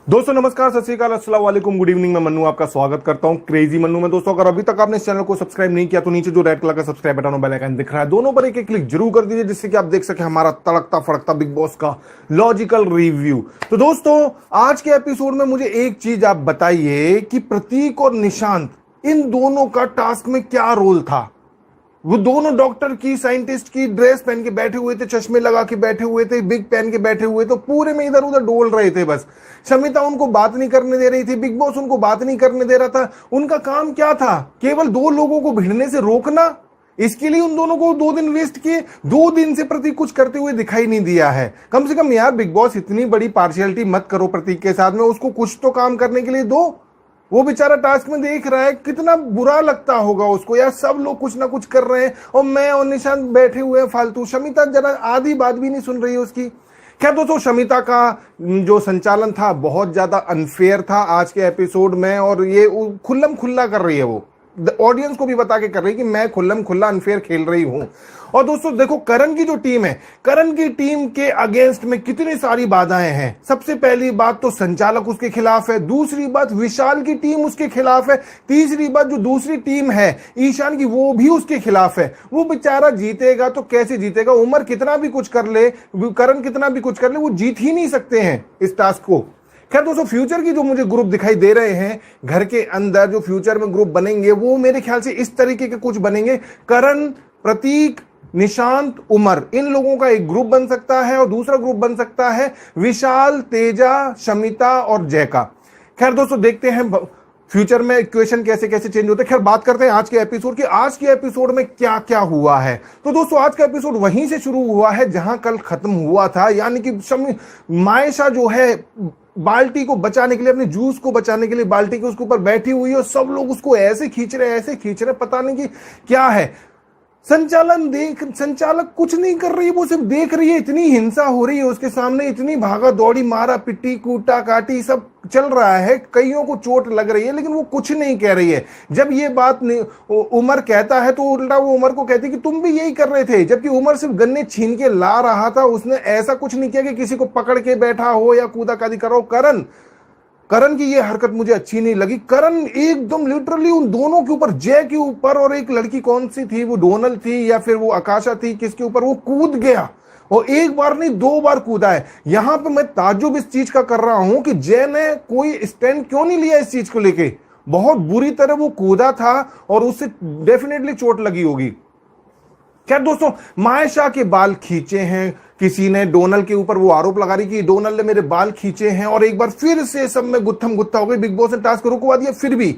दोस्तों नमस्कार, सत श्री अकाल, अस्सलाम वालेकुम, गुड इवनिंग। मैं मन्नू आपका स्वागत करता हूं क्रेजी मन्नू में। दोस्तों अगर अभी तक आपने इस चैनल को सब्सक्राइब नहीं किया तो नीचे जो रेड कलर का सब्सक्राइब बटन और बेल आइकन दिख रहा है, दोनों पर एक एक क्लिक जरूर कर दीजिए, जिससे कि आप देख सके हमारा तड़कता फड़कता बिग बॉस का लॉजिकल रिव्यू। तो दोस्तों आज के एपिसोड में मुझे एक चीज आप बताइए कि प्रतीक और निशांत, इन दोनों का टास्क में क्या रोल था। वो दोनों डॉक्टर की, साइंटिस्ट की ड्रेस पहन के बैठे हुए थे, चश्मे लगा के बैठे हुए थे, बिग पहन के बैठे हुए, तो पूरे में इधर उधर डोल रहे थे। बस शमिता उनको बात नहीं करने दे रही थी, बिग बॉस उनको बात नहीं करने दे रहा था। उनका काम क्या था? केवल दो लोगों को भिड़ने से रोकना। इसके लिए उन दोनों को 2 दिन वेस्ट किए। 2 दिन से प्रतीक कुछ करते हुए दिखाई नहीं दिया है। कम से कम यार बिग बॉस इतनी बड़ी पार्शियलिटी मत करो प्रतीक के साथ में, उसको कुछ तो काम करने के लिए दो। वो बेचारा टास्क में देख रहा है, कितना बुरा लगता होगा उसको यार। सब लोग कुछ ना कुछ कर रहे हैं और मैं और निशांत बैठे हुए हैं फालतू। शमिता जरा आधी बात भी नहीं सुन रही है उसकी। खैर दोस्तों, शमिता का जो संचालन था बहुत ज्यादा अनफेयर था आज के एपिसोड में, और ये खुल्लम खुल्ला कर रही है। वो ऑडियंस को भी बता के कर रही है कि मैं खुल्लम खुल्ला अनफेयर खेल रही हूं। और दोस्तों देखो, करण की जो टीम है, करण की टीम के अगेंस्ट में कितनी सारी बाधाएं हैं। सबसे पहली बात तो संचालक उसके खिलाफ है, दूसरी बात विशाल की टीम उसके खिलाफ है, तीसरी बात जो दूसरी टीम है ईशान की, वो भी उसके खिलाफ है। वो बेचारा जीतेगा तो कैसे जीतेगा? उमर कितना भी कुछ कर ले, करण कितना भी कुछ कर ले, वो जीत ही नहीं सकते हैं इस टास्क को। खैर दोस्तों, फ्यूचर की जो मुझे ग्रुप दिखाई दे रहे हैं घर के अंदर, जो फ्यूचर में ग्रुप बनेंगे वो मेरे ख्याल से इस तरीके के कुछ बनेंगे। करण, प्रतीक, निशांत, उमर, इन लोगों का एक ग्रुप बन सकता है, और दूसरा ग्रुप बन सकता है विशाल, तेजा, शमिता और जय का। खैर दोस्तों, देखते हैं फ्यूचर में इक्वेशन कैसे कैसे चेंज होते हैं। खैर बात करते हैं आज के एपिसोड की। आज के एपिसोड में क्या क्या हुआ है, तो दोस्तों आज का एपिसोड वहीं से शुरू हुआ है जहां कल खत्म हुआ था। यानी कि मायशा जो है बाल्टी को बचाने के लिए, अपने जूस को बचाने के लिए बाल्टी के उसके ऊपर बैठी हुई है, और सब लोग उसको ऐसे खींच रहे, पता नहीं कि क्या है। संचालक कुछ नहीं कर रही है, वो सिर्फ देख रही है। इतनी हिंसा हो रही है उसके सामने, इतनी भागा दौड़ी, मारा पिट्टी, कूटा काटी सब चल रहा है, कईयों को चोट लग रही है, लेकिन वो कुछ नहीं कह रही है। जब ये बात उमर कहता है तो उल्टा वो उमर को कहती है कि तुम भी यही कर रहे थे, जबकि उमर सिर्फ गन्ने छीन के ला रहा था। उसने ऐसा कुछ नहीं किया कि किसी को पकड़ के बैठा हो या कूदा कादी करो। करण की ये हरकत मुझे अच्छी नहीं लगी। करण एकदम लिटरली उन दोनों के ऊपर, जय के ऊपर और एक लड़की कौन सी थी, वो डोनल थी या फिर वो आकाशा थी, किसके ऊपर वो कूद गया, और एक बार नहीं 2 बार कूदा है। यहां पे मैं ताज्जुब इस चीज का कर रहा हूं कि जय ने कोई स्टैंड क्यों नहीं लिया इस चीज को लेके। बहुत बुरी तरह वो कूदा था और उससे डेफिनेटली चोट लगी होगी। खैर दोस्तों, मायशा के बाल खींचे हैं किसी ने, डोनल के ऊपर वो आरोप लगा रही कि डोनल ने मेरे बाल खींचे हैं, और एक बार फिर से सब में गुत्थम गुत्था हो गई। बिग बॉस ने टास्क रुकवा दिया, फिर भी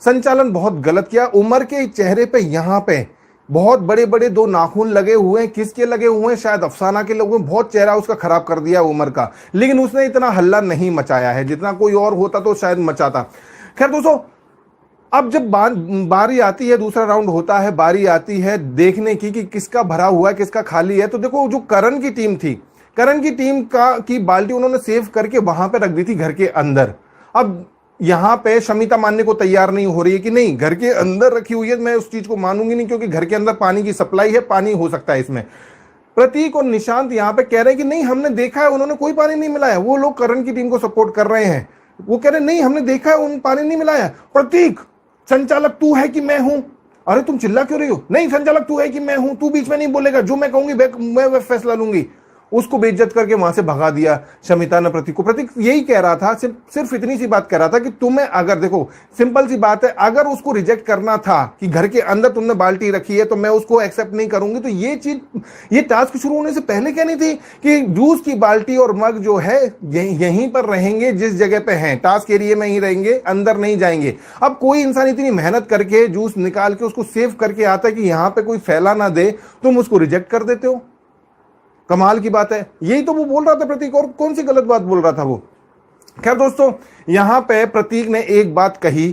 संचालन बहुत गलत किया। उमर के चेहरे पे यहां पे बहुत बड़े बड़े 2 नाखून लगे हुए हैं। किसके लगे हुए हैं? शायद अफसाना के लोगों ने बहुत चेहरा उसका खराब कर दिया उमर का, लेकिन उसने इतना हल्ला नहीं मचाया है जितना कोई और होता तो शायद मचाता। खैर दोस्तों, अब जब बारी आती है, दूसरा राउंड होता है, बारी आती है देखने की कि किसका भरा हुआ है किसका खाली है। तो देखो, जो करण की टीम थी, करण की टीम की बाल्टी उन्होंने सेव करके वहां पे रख दी थी घर के अंदर। अब यहां पे शमिता मानने को तैयार नहीं हो रही है कि नहीं घर के अंदर रखी हुई है। मैं उस चीज को मानूंगी नहीं, क्योंकि घर के अंदर पानी की सप्लाई है, पानी हो सकता है इसमें। प्रतीक और निशांत यहां पे कह रहे हैं कि नहीं, हमने देखा है उन्होंने कोई पानी नहीं मिलाया। वो लोग करण की टीम को सपोर्ट कर रहे हैं, वो कह रहे नहीं हमने देखा है उन पानी नहीं मिलाया। प्रतीक, संचालक तू है कि मैं हूं? अरे तुम चिल्ला क्यों रही हो? नहीं संचालक तू है कि मैं हूं, तू बीच में नहीं बोलेगा, जो मैं कहूंगी मैं फैसला लूंगी। उसको बेइज्जत करके वहां से भगा दिया शमिता ने प्रतीक को। प्रतीक यही कह रहा था, सिर्फ इतनी सी बात कह रहा था कि तुम्हें अगर, देखो सिंपल सी बात है, अगर उसको रिजेक्ट करना था कि घर के अंदर तुमने बाल्टी रखी है तो मैं उसको एक्सेप्ट नहीं करूंगी, तो ये चीज, ये टास्क शुरू होने से पहले कहनी थी कि जूस की बाल्टी और मग जो है यहीं पर रहेंगे, जिस जगह पे हैं टास्क एरिया में ही रहेंगे, अंदर नहीं जाएंगे। अब कोई इंसान इतनी मेहनत करके जूस निकाल के उसको सेव करके आता है कि यहां पे कोई फैला ना दे, तुम उसको रिजेक्ट कर देते हो। कमाल की बात है। यही तो वो बोल रहा था प्रतीक, और कौन सी गलत बात बोल रहा था वो। खैर दोस्तों, यहां पे प्रतीक ने एक बात कही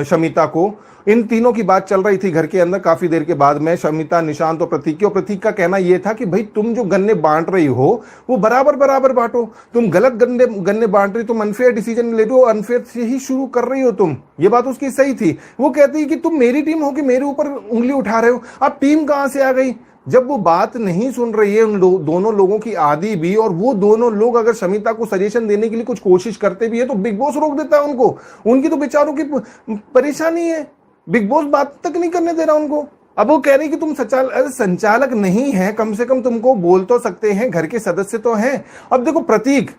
शमिता को। इन तीनों की बात चल रही थी घर के अंदर काफी देर के बाद में, शमिता, निशांत और प्रतीक की। और प्रतीक का कहना यह था कि भाई तुम जो गन्ने बांट रही हो वो बराबर बराबर बांटो, तुम गलत गन्ने बांट रही, तुम अनफेयर डिसीजन ले रही हो, अनफेयर से ही शुरू कर रही हो तुम। ये बात उसकी सही थी। वो कहती है कि तुम मेरी टीम हो कि मेरे ऊपर उंगली उठा रहे हो। अब टीम कहां से आ गई? जब वो बात नहीं सुन रही है उन दोनों लोगों की, आदि भी और वो दोनों लोग अगर शमिता को सजेशन देने के लिए कुछ कोशिश करते भी है तो बिग बॉस रोक देता है उनको। उनकी तो बेचारों की परेशानी है, बिग बॉस बात तक नहीं करने दे रहा उनको। अब वो कह रही कि तुम संचालक नहीं है, कम से कम तुमको बोल तो सकते हैं, घर के सदस्य तो हैं। अब देखो प्रतीक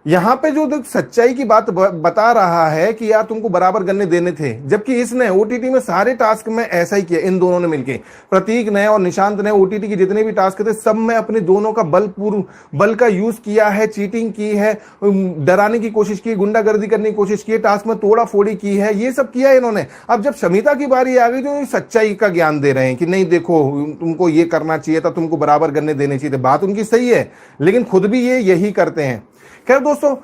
यहां पे जो सच्चाई की बात बता रहा है कि यार तुमको बराबर गन्ने देने थे, जबकि इसने ओटीटी में सारे टास्क में ऐसा ही किया। इन दोनों ने मिलके, प्रतीक ने और निशांत ने ओटीटी के जितने भी टास्क थे सब में अपने दोनों का बल का यूज किया है, चीटिंग की है, डराने की कोशिश की, गुंडागर्दी करने की कोशिश की, टास्क में तोड़ा फोड़ी की है, ये सब किया इन्होंने। अब जब शमिता की बारी आ गई तो सच्चाई का ज्ञान दे रहे हैं कि नहीं देखो तुमको ये करना चाहिए था, तुमको बराबर गन्ने देने चाहिए थे। बात उनकी सही है, लेकिन खुद भी ये यही करते हैं। खैर दोस्तों,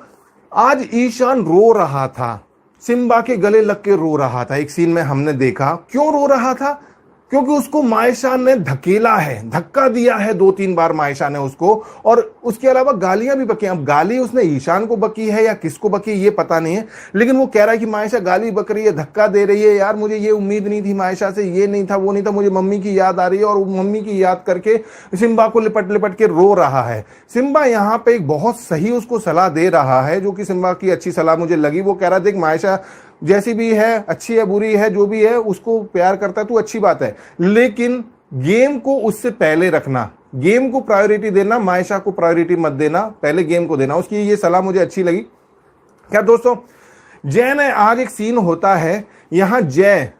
आज ईशान रो रहा था, सिम्बा के गले लग के रो रहा था। एक सीन में हमने देखा क्यों रो रहा था, क्योंकि उसको मायशा ने धकेला है, धक्का दिया है 2-3 बार मायशा ने उसको, और उसके अलावा गालियां भी बकी। अब गाली उसने ईशान को बकी है या किसको बकी ये पता नहीं है, लेकिन वो कह रहा है कि मायशा गाली बक रही है, धक्का दे रही है। यार मुझे ये उम्मीद नहीं थी मायशा से, ये नहीं था, वो नहीं था, मुझे मम्मी की याद आ रही है। और मम्मी की याद करके सिम्बा को लिपट लिपट के रो रहा है। सिम्बा यहाँ पे एक बहुत सही उसको सलाह दे रहा है, जो कि सिम्बा की अच्छी सलाह मुझे लगी। वो कह रहा देख मायशा जैसी भी है, अच्छी है बुरी है, जो भी है, उसको प्यार करता है तू, अच्छी बात है, लेकिन गेम को उससे पहले रखना, गेम को प्रायोरिटी देना, मायशा को प्रायोरिटी मत देना, पहले गेम को देना। उसकी ये सलाह मुझे अच्छी लगी। क्या दोस्तों, जय ने आज एक सीन होता है, यहां जय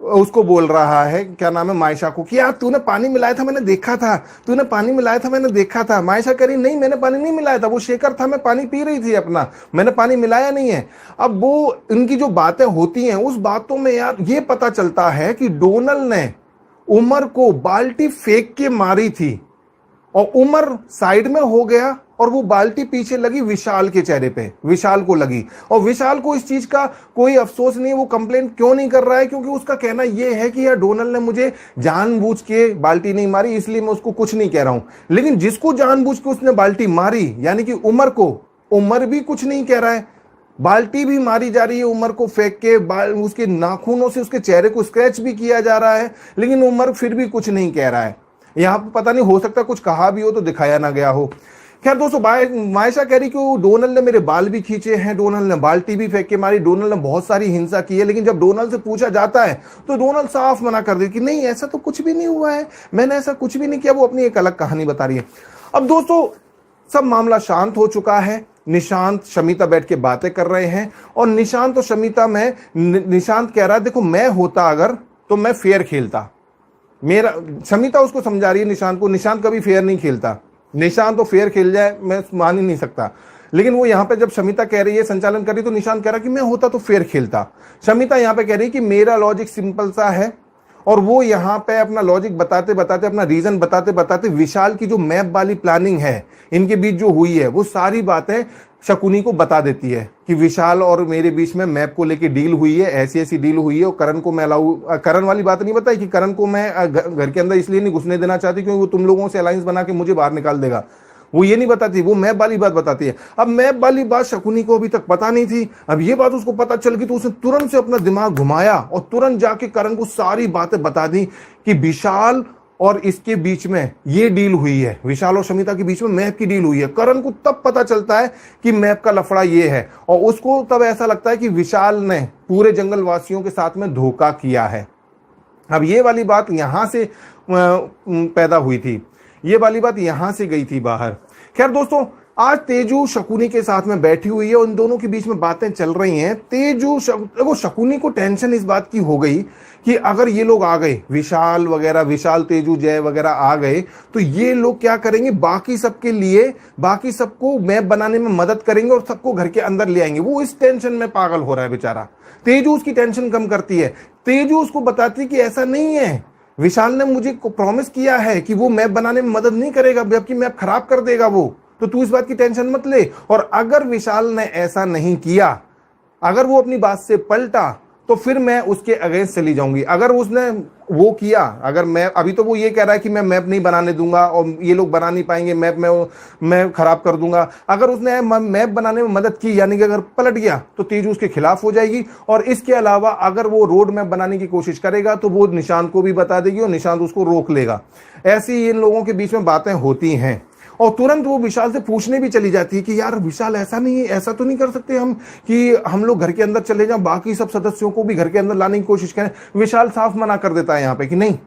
उसको बोल रहा है, क्या नाम है, मायशा को, कि यार तूने पानी मिलाया था मैंने देखा था, तूने पानी मिलाया था मैंने देखा था। मायशा कह रही नहीं मैंने पानी नहीं मिलाया था, वो शेकर था, मैं पानी पी रही थी अपना, मैंने पानी मिलाया नहीं है। अब वो इनकी जो बातें होती हैं उस बातों में यार ये पता चलता है कि डोनल ने उमर को बाल्टी फेंक के मारी थी और उमर साइड में हो गया और वो बाल्टी पीछे लगी विशाल के चेहरे पे, विशाल को लगी। और विशाल को इस चीज का कोई अफसोस नहीं है, वो कंप्लेंट क्यों नहीं कर रहा है, क्योंकि उसका कहना ये है कि यार डोनल ने मुझे जानबूझ के बाल्टी नहीं मारी, इसलिए मैं उसको कुछ नहीं कह रहा हूं। लेकिन जिसको जानबूझ के उसने बाल्टी मारी, यानी कि उमर को, उमर भी कुछ नहीं कह रहा है, बाल्टी भी मारी जा रही है उमर को फेंक के, उसके नाखूनों से उसके चेहरे को स्क्रैच भी किया जा रहा है, लेकिन उमर फिर भी कुछ नहीं कह रहा है। यहां पर पता नहीं, हो सकता कुछ कहा भी हो तो दिखाया ना गया हो। खैर दोस्तों, मायशा कह रही कि डोनल ने मेरे बाल भी खींचे हैं, डोनल ने बाल्टी भी फेंक के मारी, डोनल ने बहुत सारी हिंसा की है। लेकिन जब डोनल से पूछा जाता है तो डोनल साफ मना कर दे कि नहीं ऐसा तो कुछ भी नहीं हुआ है, मैंने ऐसा कुछ भी नहीं किया। वो अपनी एक अलग कहानी बता रही है। अब दोस्तों सब मामला शांत हो चुका है, निशांत शमिता बैठ के बातें कर रहे हैं और निशांत और शमिता में निशांत कह रहा है देखो मैं होता अगर तो मैं फेयर खेलता, मेरा, शमिता उसको समझा रही है निशांत को, निशांत कभी फेयर नहीं खेलता, निशांत तो फेयर खेल जाए मैं मान ही नहीं सकता। लेकिन वो यहां पे जब शमिता कह रही है, संचालन कर रही, तो निशांत कह रहा कि मैं होता तो फेयर खेलता। शमिता यहां पे कह रही कि मेरा लॉजिक सिंपल सा है, और वो यहां पे अपना लॉजिक बताते बताते, अपना रीजन बताते बताते विशाल की जो मैप वाली प्लानिंग है इनके बीच जो हुई है वो सारी बातें शकुनी को बता देती है कि विशाल और मेरे बीच में मैप को लेके डील हुई है, ऐसी ऐसी डील हुई है। और करण को मैं करण वाली बात नहीं बताई कि करण को मैं घर के अंदर इसलिए नहीं घुसने देना चाहती क्योंकि वो तुम लोगों से अलायंस बना के मुझे बाहर निकाल देगा, वो ये नहीं बताती, वो मैप वाली बात बताती है। अब मैप वाली बात शकुनी को अभी तक पता नहीं थी, अब ये बात उसको पता चल गई तो उसने तुरंत से अपना दिमाग घुमाया और तुरंत जाके करण को सारी बातें बता दी कि विशाल और इसके बीच में ये डील हुई है, विशाल और शमिता के बीच में मैप की डील हुई है। करण को तब पता चलता है कि मैप का लफड़ा ये है, और उसको तब ऐसा लगता है कि विशाल ने पूरे जंगल वासियों के साथ में धोखा किया है। अब ये वाली बात यहां से पैदा हुई थी, ये वाली बात यहां से गई थी बाहर। खैर दोस्तों, आज तेजू शकुनी के साथ में बैठी हुई है, उन दोनों के बीच में बातें चल रही हैं। तेजू देखो शकुनी को टेंशन इस बात की हो गई कि अगर ये लोग आ गए, विशाल वगैरह, विशाल तेजू जय वगैरह आ गए, तो ये लोग क्या करेंगे, बाकी सबके लिए, बाकी सबको मैप बनाने में मदद करेंगे और सबको घर के अंदर ले आएंगे। वो इस टेंशन में पागल हो रहा है बेचारा। तेजू उसकी टेंशन कम करती है, तेजू उसको बताती है कि ऐसा नहीं है, विशाल ने मुझे प्रॉमिस किया है कि वो मैप बनाने में मदद नहीं करेगा, जबकि मैप खराब कर देगा वो, तो तू इस बात की टेंशन मत ले। और अगर विशाल ने ऐसा नहीं किया, अगर वो अपनी बात से पलटा, तो फिर मैं उसके अगेंस्ट चली जाऊंगी। अगर उसने वो किया, अगर मैं अभी तो वो ये कह रहा है कि मैं मैप नहीं बनाने दूंगा और ये लोग बना नहीं पाएंगे मैप, मैं खराब कर दूंगा। अगर उसने मैप बनाने में मदद की, यानी कि अगर पलट गया तो तेजू उसके खिलाफ हो जाएगी। और इसके अलावा अगर वो रोड मैप बनाने की कोशिश करेगा तो वो निशांत को भी बता देगी और निशांत उसको रोक लेगा। ऐसी इन लोगों के बीच में बातें होती हैं और तुरंत वो विशाल से पूछने भी चली जाती है कि यार विशाल, ऐसा नहीं है, ऐसा तो नहीं कर सकते हम कि हम लोग घर के अंदर चले जाएं, बाकी सब सदस्यों को भी घर के अंदर लाने की कोशिश करें। विशाल साफ मना कर देता है यहाँ पे कि नहीं,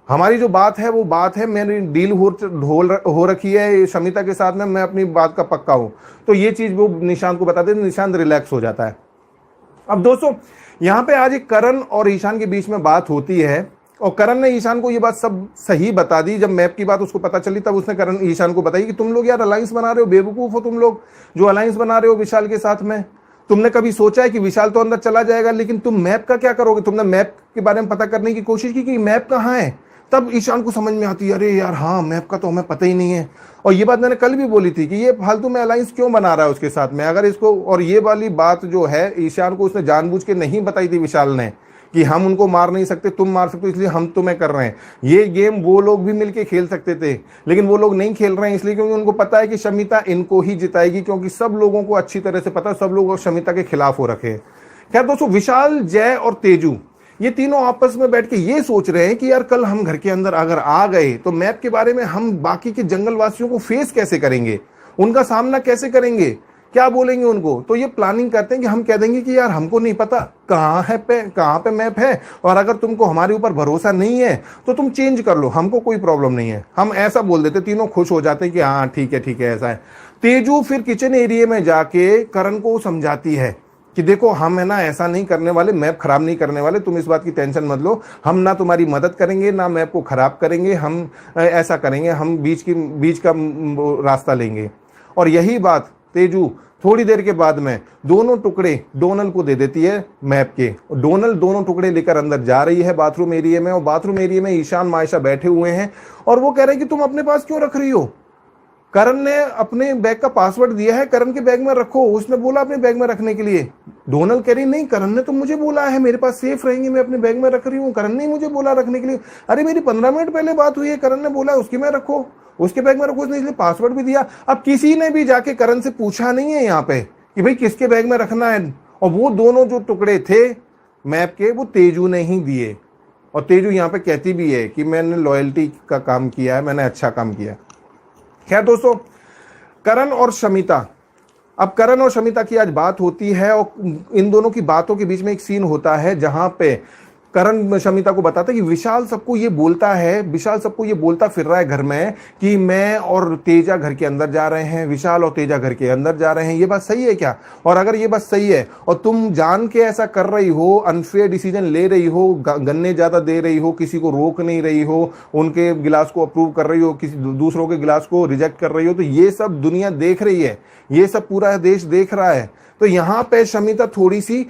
हमारी जो बात है वो बात है, मेरी डील हो रखी है शमिता के साथ में, मैं अपनी बात का पक्का हूं। तो ये चीज वो निशांत को बताते हैं, निशांत रिलैक्स हो जाता है। अब दोस्तों यहाँ पे आज एक करण और ईशान के बीच में बात होती है और करण ने ईशान को ये बात सब सही बता दी। जब मैप की बात उसको पता चली तब उसने करण ईशान को बताई कि तुम लोग यार अलायंस बना रहे हो, बेवकूफ हो तुम लोग जो अलायंस बना रहे हो विशाल के साथ में। तुमने कभी सोचा है कि विशाल तो अंदर चला जाएगा, लेकिन तुम मैप का क्या करोगे? तुमने मैप के बारे में पता करने की कोशिश की कि मैप कहाँ है? तब ईशान को समझ में आती है, अरे यार हाँ, मैप का तो हमें पता ही नहीं है। और ये बात मैंने कल भी बोली थी कि ये फालतू में अलायंस क्यों बना रहा है उसके साथ में, अगर इसको। और ये वाली बात जो है ईशान को उसने जानबूझ के नहीं बताई थी विशाल ने कि हम उनको मार नहीं सकते, तुम मार सकते हो, इसलिए हम तुम्हें कर रहे हैं। ये गेम वो लोग भी मिलके खेल सकते थे, लेकिन वो लोग नहीं खेल रहे हैं इसलिए क्योंकि उनको पता है कि शमिता इनको ही जिताएगी, क्योंकि सब लोगों को अच्छी तरह से पता है, सब लोग शमिता के खिलाफ हो रखे हैं। खैर दोस्तों, विशाल, जय और तेजू ये तीनों आपस में बैठ के ये सोच रहे हैं कि यार कल हम घर के अंदर अगर आ गए तो मैप के बारे में हम बाकी के जंगलवासियों को फेस कैसे करेंगे, उनका सामना कैसे करेंगे, क्या बोलेंगे उनको। तो ये प्लानिंग करते हैं कि हम कह देंगे कि यार हमको नहीं पता कहाँ पे मैप है, और अगर तुमको हमारे ऊपर भरोसा नहीं है तो तुम चेंज कर लो, हमको कोई प्रॉब्लम नहीं है। हम ऐसा बोल देते, तीनों खुश हो जाते हैं कि हाँ ठीक है ऐसा है। तेजू फिर किचन एरिया में जाके करण को समझाती है कि देखो हम है ना ऐसा नहीं करने वाले, मैप खराब नहीं करने वाले, तुम इस बात की टेंशन मत लो, हम ना तुम्हारी मदद करेंगे ना मैप को खराब करेंगे, हम ऐसा करेंगे, हम बीच का रास्ता लेंगे। और यही बात तेजू थोड़ी देर के बाद में दोनों टुकड़े डोनल को दे देती है मैप के। डोनल दोनों टुकड़े लेकर अंदर जा रही है बाथरूम एरिया में, और बाथरूम एरिया में ईशान मायशा बैठे हुए हैं और वो कह रहे हैं कि तुम अपने पास क्यों रख रही हो? करण ने अपने बैग का पासवर्ड दिया है, करण के बैग में रखो, उसने बोला अपने बैग में रखने के लिए। डोनल कह रही नहीं, करण ने तो मुझे बोला है मेरे पास सेफ रहेंगे, मैं अपने बैग में रख रही हूँ, करण ने मुझे बोला रखने के लिए। अरे मेरी 15 मिनट पहले बात हुई है, करण ने बोला उसके में रखो, उसके बैग में रखो, उसने इसलिए पासवर्ड भी दिया। अब किसी ने भी जाके करण से पूछा नहीं है यहाँ पे कि भाई किसके बैग में रखना है, और वो दोनों जो टुकड़े थे मैप के वो तेजू ने ही दिए। और तेजू यहाँ पे कहती भी है कि मैंने लॉयल्टी का काम किया है, मैंने अच्छा काम किया। खैर दोस्तों, करण और शमिता, अब करण और शमिता की आज बात होती है और इन दोनों की बातों के बीच में एक सीन होता है जहां पे करण शमिता को बताता है कि विशाल सबको ये बोलता है, विशाल सबको ये बोलता फिर रहा है घर में कि मैं और तेजा घर के अंदर जा रहे हैं, विशाल और तेजा घर के अंदर जा रहे हैं। ये बात सही है क्या? और अगर ये बात सही है और तुम जान के ऐसा कर रही हो, अनफेयर डिसीजन ले रही हो, गन्ने ज्यादा दे रही हो, किसी को रोक नहीं रही हो, उनके गिलास को अप्रूव कर रही हो, किसी दूसरों के गिलास को रिजेक्ट कर रही हो, तो ये सब दुनिया देख रही है, ये सब पूरा देश देख रहा है। तो यहां पे शमिता थोड़ी सी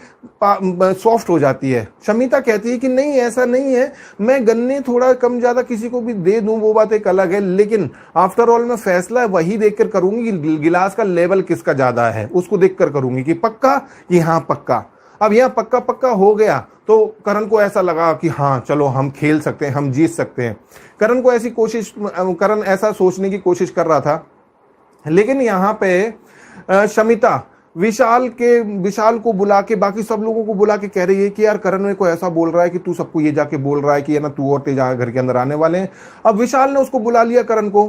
सॉफ्ट हो जाती है। शमिता कहती है कि नहीं ऐसा नहीं है, मैं गन्ने थोड़ा कम ज्यादा किसी को भी दे दूं वो बात एक अलग है, लेकिन आफ्टर ऑल मैं फैसला वही देखकर करूंगी कि गिलास का लेवल किसका ज्यादा है, उसको देखकर करूंगी कि पक्का कि हाँ पक्का। अब यह पक्का पक्का हो गया तो करण को ऐसा लगा कि हाँ चलो हम खेल सकते हैं, हम जीत सकते हैं। करण ऐसा सोचने की कोशिश कर रहा था, लेकिन यहाँ पे शमिता विशाल को बुला के, बाकी सब लोगों को बुला के कह रही है कि यार करण मेरे को ऐसा बोल रहा है कि तू सबको ये जाके बोल रहा है कि है ना तू और तेजा घर के अंदर आने वाले हैं। अब विशाल ने उसको बुला लिया, करण को,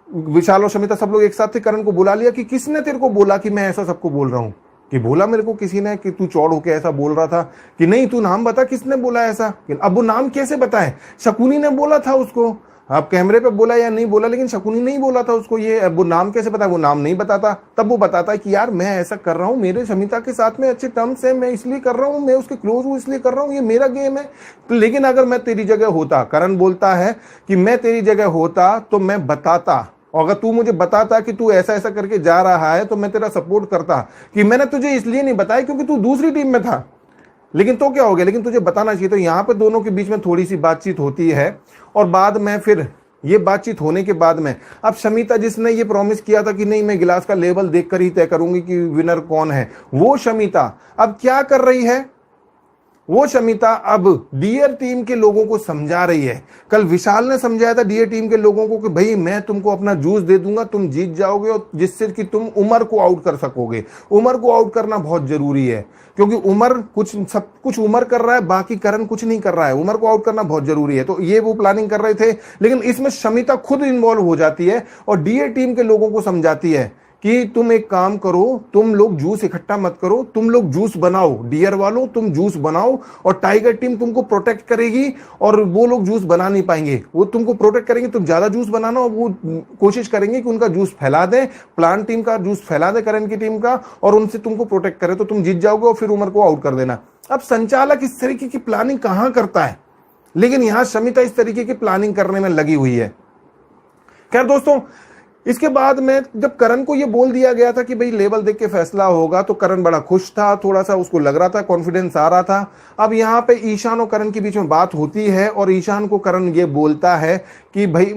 विशाल और शमिता सब लोग एक साथ थे, करण को बुला लिया कि किसने तेरे को बोला कि मैं ऐसा सबको बोल रहा हूँ? कि बोला मेरे को किसी ने कि तू चौड़ होके ऐसा बोल रहा था, कि नहीं तू नाम बता किसने बोला ऐसा। अब वो नाम कैसे बताए? शकुनी ने बोला था उसको, अब कैमरे पे बोला या नहीं बोला, लेकिन शकुनी नहीं बोला था उसको, ये वो नाम कैसे पता? वो नाम नहीं बताता। तब वो बताता है कि यार मैं ऐसा कर रहा हूँ, मेरे शमिता के साथ में अच्छे टर्म्स है, मैं इसलिए कर रहा हूँ, मैं उसके क्लोज हूँ इसलिए कर रहा हूँ, ये मेरा गेम है। लेकिन अगर मैं तेरी जगह होता, करण बोलता है कि मैं तेरी जगह होता तो मैं बताता, और अगर तू मुझे बताता कि तू ऐसा ऐसा करके जा रहा है तो मैं तेरा सपोर्ट करता, कि मैंने तुझे इसलिए नहीं बताया क्योंकि तू दूसरी टीम में था, लेकिन तो क्या हो गया, लेकिन तुझे बताना चाहिए। तो यहाँ पे दोनों के बीच में थोड़ी सी बातचीत होती है, और बाद में फिर ये बातचीत होने के बाद में अब शमिता जिसने ये प्रॉमिस किया था कि नहीं मैं गिलास का लेवल देखकर ही तय करूंगी कि विनर कौन है, वो शमिता अब क्या कर रही है? वो शमिता अब डियर टीम के लोगों को समझा रही है। कल विशाल ने समझाया था डियर टीम के लोगों को कि भाई मैं तुमको अपना जूस दे दूंगा, तुम जीत जाओगे, और जिससे कि तुम उमर को आउट कर सकोगे। उमर को आउट करना बहुत जरूरी है, क्योंकि उमर सब कुछ उमर कर रहा है, बाकी करण कुछ नहीं कर रहा है। उमर को आउट करना बहुत जरूरी है। तो ये वो प्लानिंग कर रहे थे, लेकिन इसमें शमिता खुद इन्वॉल्व हो जाती है और डियर टीम के लोगों को समझाती है कि तुम एक काम करो, तुम लोग जूस इकट्ठा मत करो, तुम लोग जूस बनाओ, डियर वालों तुम जूस बनाओ, और टाइगर टीम तुमको प्रोटेक्ट करेगी और वो लोग जूस बना नहीं पाएंगे। वो तुमको प्रोटेक्ट करेंगे, तुम ज्यादा जूस बनाना, और वो कोशिश करेंगे कि उनका जूस फैला दें, प्लांट टीम का जूस फैला दे करण की टीम का, और उनसे तुमको प्रोटेक्ट करे, तो तुम जीत जाओगे और फिर उमर को आउट कर देना। अब संचालक इस तरीके की प्लानिंग कहां करता है, लेकिन यहां शमिता इस तरीके की प्लानिंग करने में लगी हुई है। खैर दोस्तों, इसके बाद में जब करण को ये बोल दिया गया था कि भाई लेवल देख के फैसला होगा, तो करण बड़ा खुश था, थोड़ा सा उसको लग रहा था, कॉन्फिडेंस आ रहा था। अब यहाँ पे ईशान और करण के बीच में बात होती है, और ईशान को करण ये बोलता है कि भाई,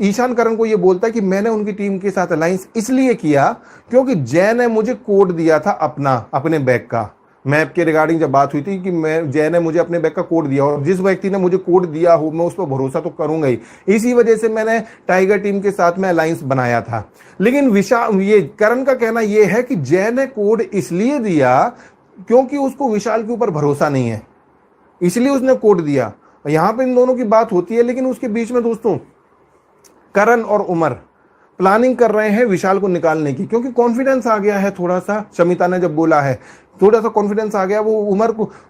ईशान करण को ये बोलता है कि मैंने उनकी टीम के साथ अलायंस इसलिए किया क्योंकि जय ने मुझे कोड दिया था अपने बैग का। मैप के रिगार्डिंग जब बात हुई थी कि जय ने मुझे अपने बैग का कोड दिया, और जिस व्यक्ति ने मुझे कोड दिया हो मैं उस पर भरोसा तो करूंगा ही, इसी वजह से मैंने टाइगर टीम के साथ में अलायंस बनाया था। लेकिन विशाल, ये करण का कहना यह है कि जय ने कोड इसलिए दिया क्योंकि उसको विशाल के ऊपर भरोसा नहीं है, इसलिए उसने कोड दिया। यहां पर इन दोनों की बात होती है, लेकिन उसके बीच में दोस्तों करण और उमर प्लानिंग कर रहे हैं विशाल को निकालने की, क्योंकि कॉन्फिडेंस आ गया है थोड़ा सा। शमिता ने जब बोला है, थोड़ा सा कॉन्फिडेंस आ गया। वो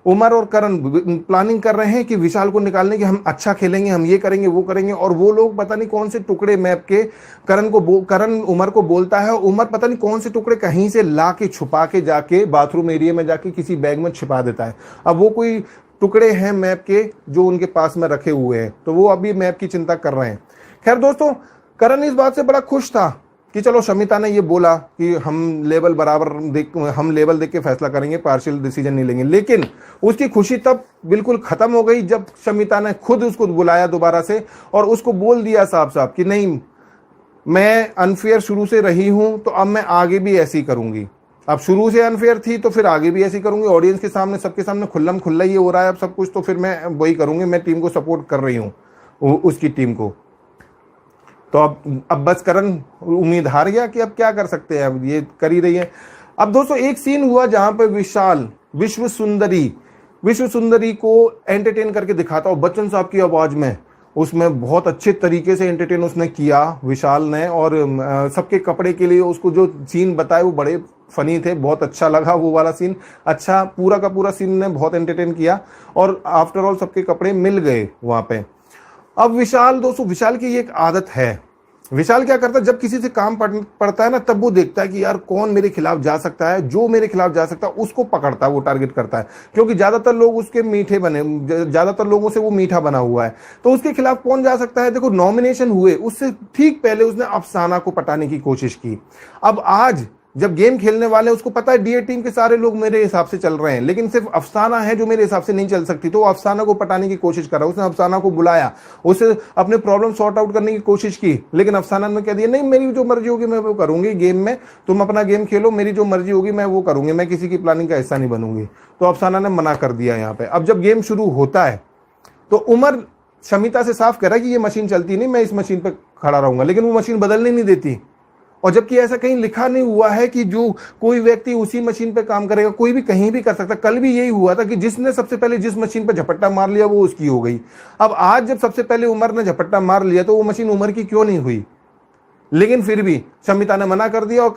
उमर और करण प्लानिंग कर रहे हैं कि विशाल को निकालने की, हम अच्छा खेलेंगे, हम ये करेंगे वो करेंगे। और वो लोग पता नहीं कौन से टुकड़े मैप के करण उमर को बोलता है, और उमर पता नहीं कौन से टुकड़े कहीं से ला के छुपा के जाके बाथरूम एरिया में जाके किसी बैग में छिपा देता है। अब वो कोई टुकड़े हैं मैप के जो उनके पास में रखे हुए हैं, तो वो अभी मैप की चिंता कर रहे हैं। खैर दोस्तों, करण इस बात से बड़ा खुश था कि चलो शमिता ने ये बोला कि हम लेवल देख के फैसला करेंगे, पार्शियल डिसीजन नहीं लेंगे। लेकिन उसकी खुशी तब बिल्कुल खत्म हो गई जब शमिता ने खुद उसको बुलाया दोबारा से और उसको बोल दिया साफ साफ कि नहीं, मैं अनफेयर शुरू से रही हूं, तो अब मैं आगे भी ऐसी करूंगी। अब शुरू से अनफेयर थी तो फिर आगे भी ऐसी करूंगी। ऑडियंस के सामने, सबके सामने खुल्लम खुल्ला ये हो रहा है अब सब कुछ, तो फिर मैं वही करूंगी। मैं टीम को सपोर्ट कर रही हूं, उसकी टीम को। तो अब बस करण उम्मीद हार गया कि अब क्या कर सकते हैं, अब ये कर ही रही है। अब दोस्तों एक सीन हुआ जहां पे विशाल विश्व सुंदरी को एंटरटेन करके दिखाता, और बच्चन साहब की आवाज में उसमें बहुत अच्छे तरीके से एंटरटेन उसने किया विशाल ने। और सबके कपड़े के लिए उसको जो सीन बताए वो बड़े फनी थे, बहुत अच्छा लगा वो वाला सीन। अच्छा, पूरा का पूरा सीन ने बहुत एंटरटेन किया, और आफ्टर ऑल सबके कपड़े मिल गए वहां पे। अब विशाल की एक आदत है। विशाल क्या करता है, जब किसी से काम पड़ता है ना, तब वो देखता है कि यार कौन मेरे खिलाफ जा सकता है, जो मेरे खिलाफ जा सकता है उसको पकड़ता है, वो टारगेट करता है। क्योंकि ज्यादातर लोग उसके ज्यादातर लोगों से वो मीठा बना हुआ है, तो उसके खिलाफ कौन जा सकता है। देखो, नॉमिनेशन हुए उससे ठीक पहले उसने अफसाना को पटाने की कोशिश की। अब आज जब गेम खेलने वाले, उसको पता है डीए टीम के सारे लोग मेरे हिसाब से चल रहे हैं, लेकिन सिर्फ अफसाना है जो मेरे हिसाब से नहीं चल सकती, तो अफसाना को पटाने की कोशिश कर रहा। उसने अफसाना को बुलाया, उसे अपने प्रॉब्लम सॉर्ट आउट करने की कोशिश की, लेकिन अफसाना ने कह दिया नहीं, मेरी जो मर्जी होगी मैं वो करूंगी गेम में, तुम अपना गेम खेलो, मेरी जो मर्जी होगी मैं वो करूंगी, मैं किसी की प्लानिंग का हिस्सा नहीं बनूंगी। तो अफसाना ने मना कर दिया यहाँ पे। अब जब गेम शुरू होता है तो उमर शमिता से साफ कह रहा है कि ये मशीन चलती नहीं, मैं इस मशीन पर खड़ा रहूंगा, लेकिन वो मशीन बदलने नहीं देती। और जबकि ऐसा कहीं लिखा नहीं हुआ है कि जो कोई व्यक्ति उसी मशीन पे काम करेगा, कोई भी कहीं भी कर सकता। कल भी यही हुआ था कि जिसने सबसे पहले जिस मशीन पे झपट्टा मार लिया वो उसकी हो गई। अब आज जब सबसे पहले उमर ने झपट्टा मार लिया तो वो मशीन उमर की क्यों नहीं हुई। लेकिन फिर भी शमिता ने मना कर दिया, और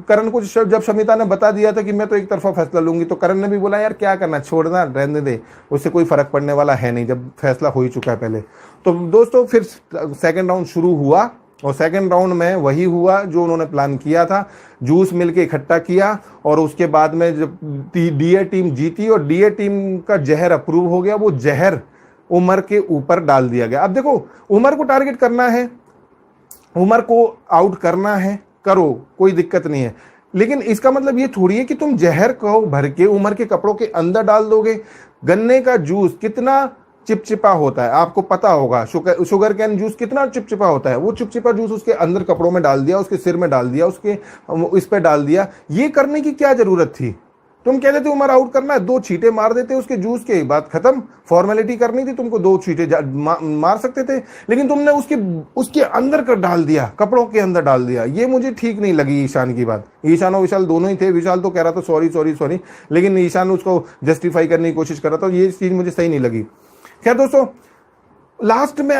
करण को जब शमिता ने बता दिया था कि मैं तो एक तरफा फैसला लूंगी, तो करण ने भी बोला यार क्या करना, छोड़ना, रहने दे, उससे कोई फर्क पड़ने वाला है नहीं जब फैसला हो ही चुका है पहले। तो दोस्तों फिर सेकेंड राउंड शुरू हुआ, और सेकेंड राउंड में वही हुआ जो उन्होंने प्लान किया था। जूस मिलके इकट्ठा किया, और उसके बाद में जब डीए टीम जीती और डीए टीम का जहर अप्रूव हो गया, वो जहर उमर के ऊपर डाल दिया गया। अब देखो, उमर को टारगेट करना है, उमर को आउट करना है, करो, कोई दिक्कत नहीं है। लेकिन इसका मतलब ये थोड़ी है कि तुम जहर को भर के उमर के कपड़ों के अंदर डाल दोगे। गन्ने का जूस कितना चिपचिपा होता है आपको पता होगा, शुगर कैन जूस कितना चिपचिपा होता है। वो चिपचिपा जूस उसके अंदर कपड़ों में डाल दिया, उसके सिर में डाल दिया, उसके इस पे डाल दिया। ये करने की क्या जरूरत थी। तुम कहते थे उमर आउट करना है, 2 छींटे मार देते उसके जूस के, बात खत्म। फॉर्मेलिटी करनी थी तुमको, 2 छींटे मार सकते थे, लेकिन तुमने उसके अंदर कर डाल दिया, कपड़ों के अंदर डाल दिया। ये मुझे ठीक नहीं लगी ईशान की बात। ईशान और विशाल दोनों ही थे। विशाल तो कह रहा था सॉरी सॉरी सॉरी, लेकिन ईशान उसको जस्टिफाई करने की कोशिश कर रहा था। ये चीज मुझे सही नहीं लगी। खैर दोस्तों, लास्ट में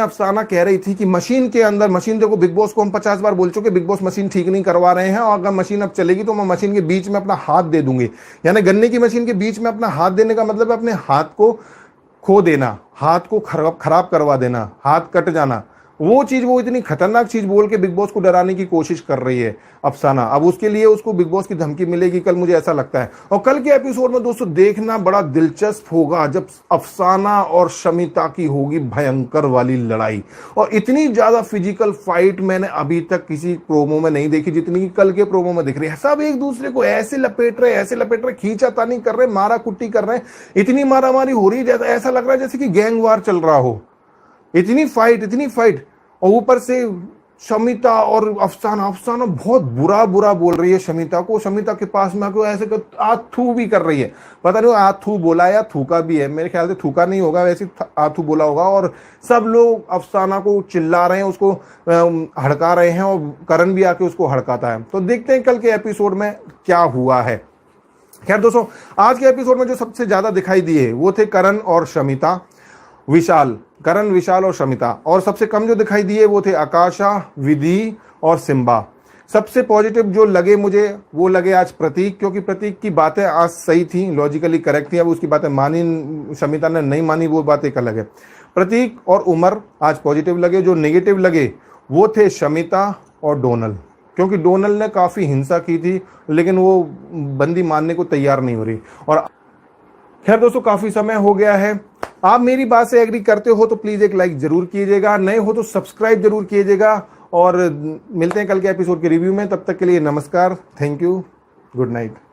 अफसाना कह रही थी कि मशीन के अंदर, मशीन देखो, बिग बॉस को हम 50 बार बोल चुके बिग बॉस मशीन ठीक नहीं करवा रहे हैं, और अगर मशीन अब चलेगी तो मैं मशीन के बीच में अपना हाथ दे दूंगी। यानी गन्ने की मशीन के बीच में अपना हाथ देने का मतलब है अपने हाथ को खो देना, हाथ को खराब करवा देना, हाथ कट जाना। वो चीज, वो इतनी खतरनाक चीज बोल के बिग बॉस को डराने की कोशिश कर रही है अफसाना। अब उसके लिए उसको बिग बॉस की धमकी मिलेगी कल, मुझे ऐसा लगता है। और कल के एपिसोड में दोस्तों देखना बड़ा दिलचस्प होगा, जब अफसाना और शमिता की होगी भयंकर वाली लड़ाई। और इतनी ज्यादा फिजिकल फाइट मैंने अभी तक किसी प्रोमो में नहीं देखी जितनी कि कल के प्रोमो में दिख रही है। सब एक दूसरे को ऐसे लपेट रहे, खींचातानी कर रहे, मारा कुट्टी कर रहे हैं। इतनी मारामारी हो रही है, ऐसा लग रहा है जैसे कि गैंग वार चल रहा हो। इतनी फाइट, और ऊपर से शमिता और अफसाना बहुत बुरा बोल रही है शमिता को। शमिता के पास में आके ऐसे आथू भी कर रही है। पता नहीं आथू बोला या थूका भी है, मेरे ख्याल से थूका नहीं होगा, वैसे आथू बोला होगा। और सब लोग अफसाना को चिल्ला रहे हैं, उसको हड़का रहे हैं, और करण भी आके उसको हड़काता है। तो देखते हैं कल के एपिसोड में क्या हुआ है। खैर दोस्तों, आज के एपिसोड में जो सबसे ज्यादा दिखाई दिए वो थे करण और शमिता, करण, विशाल और शमिता। और सबसे कम जो दिखाई दिए वो थे आकाशा, विधि और सिम्बा। सबसे पॉजिटिव जो लगे मुझे वो लगे आज प्रतीक, क्योंकि प्रतीक की बातें आज सही थी, लॉजिकली करेक्ट थी। अब उसकी बातें मानी शमिता ने, नहीं मानी, वो बात एक अलग है। प्रतीक और उमर आज पॉजिटिव लगे। जो नेगेटिव लगे वो थे शमिता और डोनल, क्योंकि डोनल ने काफी हिंसा की थी, लेकिन वो बंदी मानने को तैयार नहीं हो रही। और खैर दोस्तों, काफी समय हो गया है। आप मेरी बात से एग्री करते हो तो प्लीज एक लाइक जरूर कीजिएगा, नए हो तो सब्सक्राइब जरूर कीजिएगा। और मिलते हैं कल के एपिसोड के रिव्यू में। तब तक के लिए नमस्कार, थैंक यू, गुड नाइट।